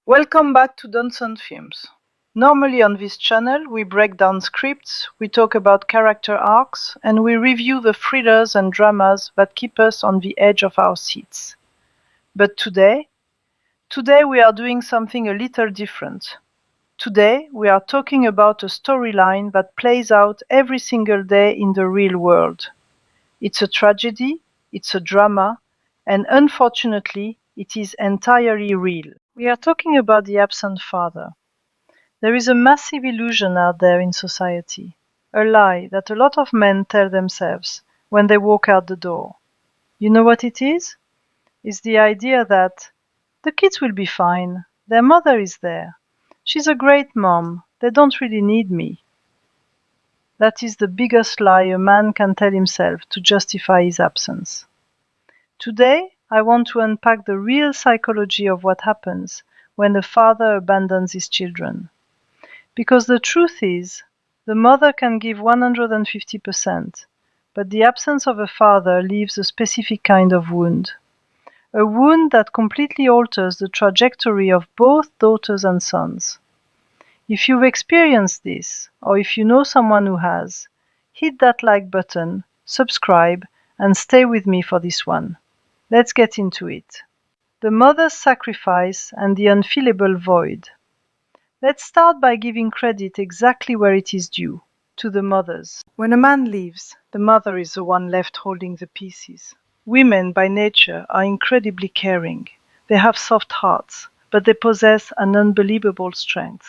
Welcome back to Donson Films. Normally on this channel we break down scripts, we talk about character arcs, and we review the thrillers and dramas that keep us on the edge of our seats. But today we are doing something a little different. Today we are talking about a storyline that plays out every single day in the real world. It's a tragedy, it's a drama, and unfortunately it is entirely real. We are talking about the absent father. There is a massive illusion out there in society, a lie that a lot of men tell themselves when they walk out the door. You know what it is? It's the idea that the kids will be fine, their mother is there, she's a great mom, they don't really need me. That is the biggest lie a man can tell himself to justify his absence. Today, I want to unpack the real psychology of what happens when a father abandons his children. Because the truth is, the mother can give 150%, but the absence of a father leaves a specific kind of wound. A wound that completely alters the trajectory of both daughters and sons. If you've experienced this, or if you know someone who has, hit that like button, subscribe, and stay with me for this one. Let's get into it. The mother's sacrifice and the unfillable void. Let's start by giving credit exactly where it is due, to the mothers. When a man leaves, the mother is the one left holding the pieces. Women by nature are incredibly caring. They have soft hearts, but they possess an unbelievable strength.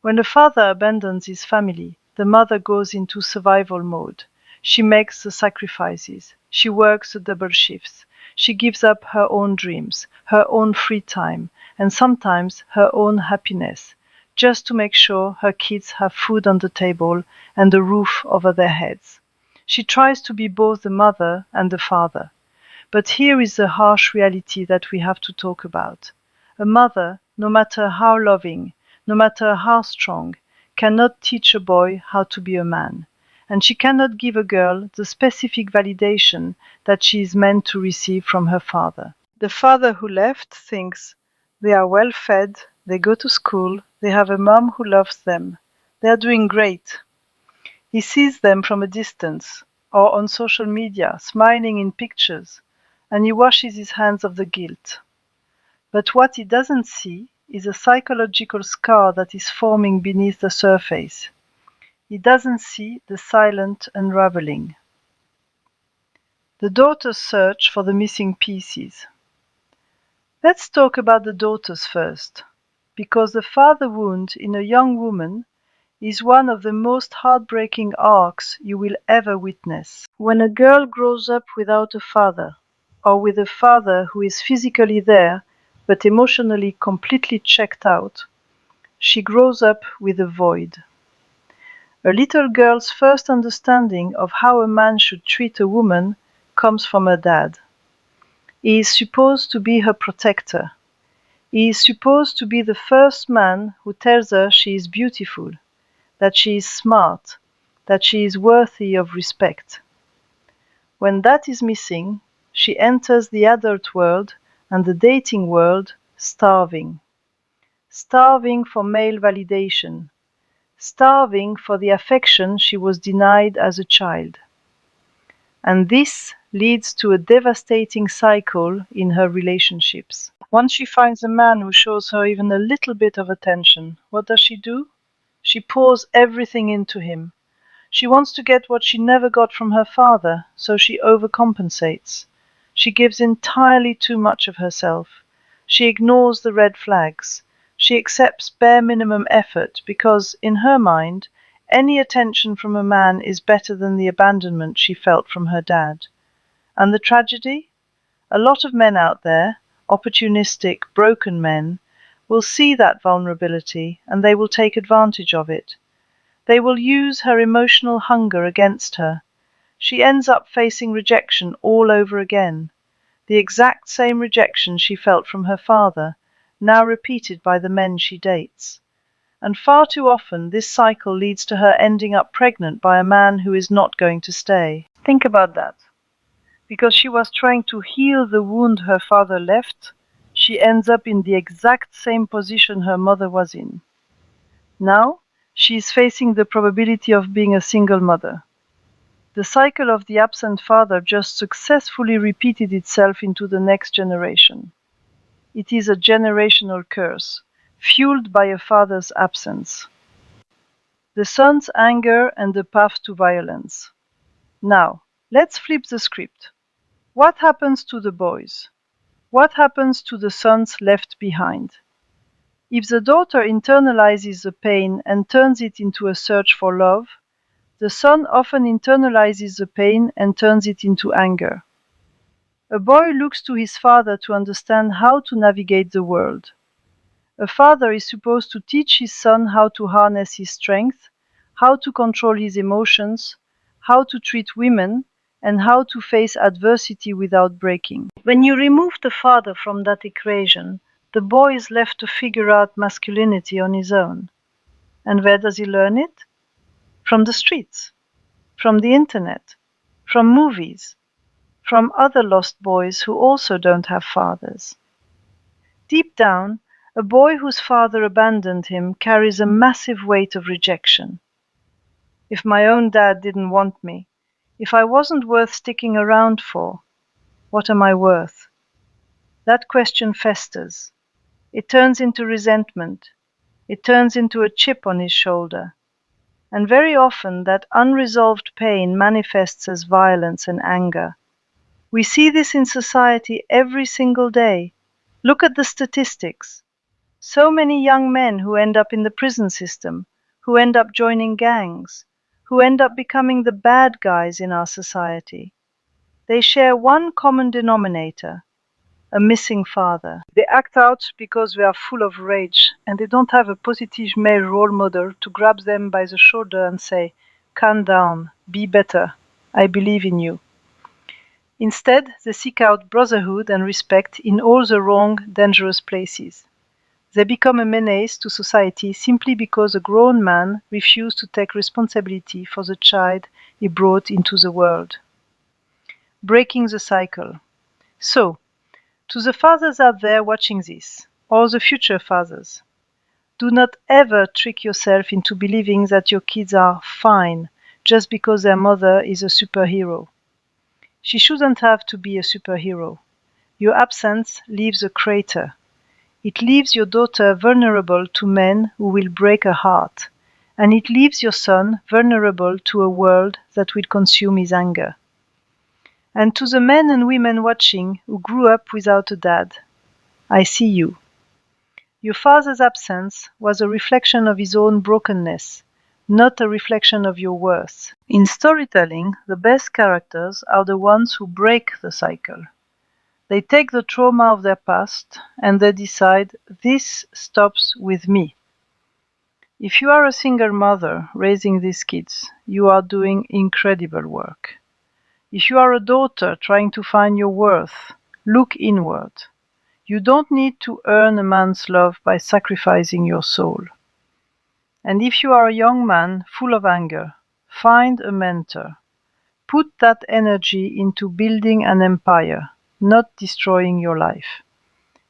When a father abandons his family, the mother goes into survival mode. She makes the sacrifices. She works the double shifts. She gives up her own dreams, her own free time, and sometimes her own happiness, just to make sure her kids have food on the table and a roof over their heads. She tries to be both the mother and the father. But here is the harsh reality that we have to talk about. A mother, no matter how loving, no matter how strong, cannot teach a boy how to be a man. And she cannot give a girl the specific validation that she is meant to receive from her father. The father who left thinks they are well fed, they go to school, they have a mom who loves them, they are doing great. He sees them from a distance or on social media, smiling in pictures, and he washes his hands of the guilt. But what he doesn't see is a psychological scar that is forming beneath the surface. He doesn't see the silent unraveling. The daughter's search for the missing pieces. Let's talk about the daughters first, because the father wound in a young woman is one of the most heartbreaking arcs you will ever witness. When a girl grows up without a father, or with a father who is physically there but emotionally completely checked out, she grows up with a void. A little girl's first understanding of how a man should treat a woman comes from her dad. He is supposed to be her protector. He is supposed to be the first man who tells her she is beautiful, that she is smart, that she is worthy of respect. When that is missing, she enters the adult world and the dating world starving. Starving for male validation. Starving for the affection she was denied as a child. And this leads to a devastating cycle in her relationships. Once she finds a man who shows her even a little bit of attention, what does she do? She pours everything into him. She wants to get what she never got from her father, so she overcompensates. She gives entirely too much of herself. She ignores the red flags. She accepts bare minimum effort because, in her mind, any attention from a man is better than the abandonment she felt from her dad. And the tragedy? A lot of men out there, opportunistic, broken men, will see that vulnerability and they will take advantage of it. They will use her emotional hunger against her. She ends up facing rejection all over again. The exact same rejection she felt from her father, now repeated by the men she dates. And far too often this cycle leads to her ending up pregnant by a man who is not going to stay. Think about that. Because she was trying to heal the wound her father left, she ends up in the exact same position her mother was in. Now, she is facing the probability of being a single mother. The cycle of the absent father just successfully repeated itself into the next generation. It is a generational curse, fueled by a father's absence. The son's anger and the path to violence. Now, let's flip the script. What happens to the boys? What happens to the sons left behind? If the daughter internalizes the pain and turns it into a search for love, the son often internalizes the pain and turns it into anger. A boy looks to his father to understand how to navigate the world. A father is supposed to teach his son how to harness his strength, how to control his emotions, how to treat women, and how to face adversity without breaking. When you remove the father from that equation, the boy is left to figure out masculinity on his own. And where does he learn it? From the streets, from the internet, from movies, from other lost boys who also don't have fathers. Deep down, a boy whose father abandoned him carries a massive weight of rejection. If my own dad didn't want me, if I wasn't worth sticking around for, what am I worth? That question festers. It turns into resentment. It turns into a chip on his shoulder. And very often that unresolved pain manifests as violence and anger. We see this in society every single day. Look at the statistics. So many young men who end up in the prison system, who end up joining gangs, who end up becoming the bad guys in our society. They share one common denominator, a missing father. They act out because they are full of rage and they don't have a positive male role model to grab them by the shoulder and say, "Calm down, be better, I believe in you." Instead, they seek out brotherhood and respect in all the wrong, dangerous places. They become a menace to society simply because a grown man refused to take responsibility for the child he brought into the world. Breaking the cycle. So, to the fathers out there watching this, or the future fathers, do not ever trick yourself into believing that your kids are fine just because their mother is a superhero. She shouldn't have to be a superhero. Your absence leaves a crater. It leaves your daughter vulnerable to men who will break her heart, and it leaves your son vulnerable to a world that will consume his anger. And to the men and women watching who grew up without a dad, I see you. Your father's absence was a reflection of his own brokenness, not a reflection of your worth. In storytelling, the best characters are the ones who break the cycle. They take the trauma of their past and they decide, this stops with me. If you are a single mother raising these kids, you are doing incredible work. If you are a daughter trying to find your worth, look inward. You don't need to earn a man's love by sacrificing your soul. And if you are a young man full of anger, find a mentor. Put that energy into building an empire, not destroying your life.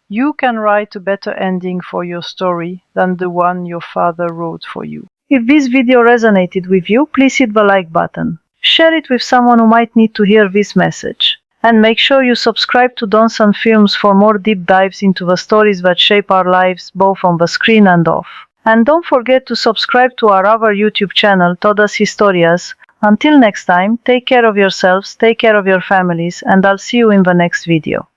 You can write a better ending for your story than the one your father wrote for you. If this video resonated with you, please hit the like button. Share it with someone who might need to hear this message. And make sure you subscribe to Donson Films for more deep dives into the stories that shape our lives, both on the screen and off. And don't forget to subscribe to our other YouTube channel, Todas Historias. Until next time, take care of yourselves, take care of your families, and I'll see you in the next video.